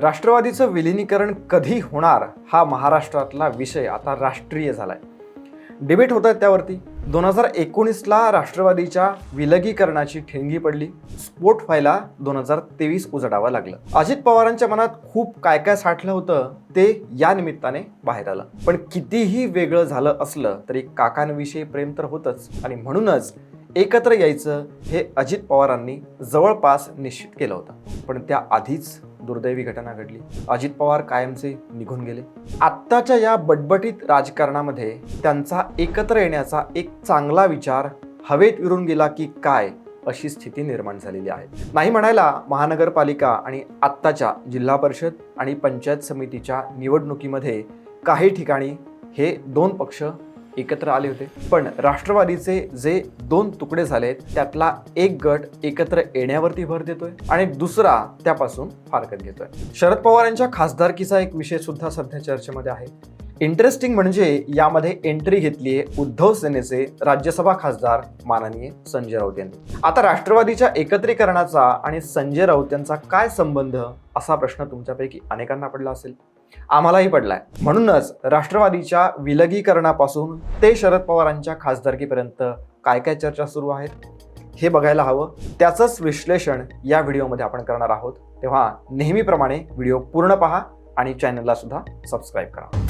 राष्ट्रवादीचं विलिनीकरण कधी होणार हा महाराष्ट्रातला विषय आता राष्ट्रीय झालाय. डिबेट होत आहेत त्यावरती. 2019ला राष्ट्रवादीच्या विलगीकरणाची ठिणगी पडली. स्फोट व्हायला 2023 उजडावं लागलं. अजित पवारांच्या मनात खूप काय काय साठलं होतं ते या निमित्ताने बाहेर आलं. पण कितीही वेगळं झालं असलं तरी काकांविषयी प्रेम तर होतच आणि म्हणूनच एकत्र यायचं हे अजित पवारांनी जवळपास निश्चित केलं होतं. पण त्या आधीच दुर्दैवी घटना घडली. अजित पवार कायमचे निघून गेले. आत्ताच्या या बटबटीत राजकारणामध्ये त्यांचा एकत्र येण्याचा एक चांगला विचार हवेत विरून गेला की काय अशी स्थिती निर्माण झालेली आहे. नाही म्हणायला महानगरपालिका आणि आत्ताच्या जिल्हा परिषद आणि पंचायत समितीच्या निवडणुकीमध्ये काही ठिकाणी हे दोन पक्ष एकत्र आले होते. पण राष्ट्रवादीचे जे दोन तुकडे झालेत त्यातला एक गट एकत्र येण्यावरती भर देतोय आणि दुसरा त्यापासून फारकत घेतोय. शरद पवार यांच्या खासदारकीचा एक विषय सुद्धा सध्या चर्चेमध्ये आहे. इंटरेस्टिंग म्हणजे यामध्ये एंट्री घेतलीये उद्धव सेनेचे राज्यसभा खासदार माननीय संजय राऊत यांनी. आता राष्ट्रवादीच्या एकत्रीकरणाचा आणि संजय राऊत यांचा काय संबंध असा प्रश्न तुमच्यापैकी अनेकांना पडला असेल. आम्हालाही पडलाय. म्हणूनच राष्ट्रवादीच्या विलगीकरणापासून ते शरद पवारांच्या खासदारकीपर्यंत काय काय चर्चा सुरू आहेत हे बघायला हवं. त्याचंच विश्लेषण या व्हिडिओमध्ये आपण करणार आहोत. तेव्हा नेहमीप्रमाणे व्हिडिओ पूर्ण पहा आणि चॅनलला सुद्धा सबस्क्राईब करा.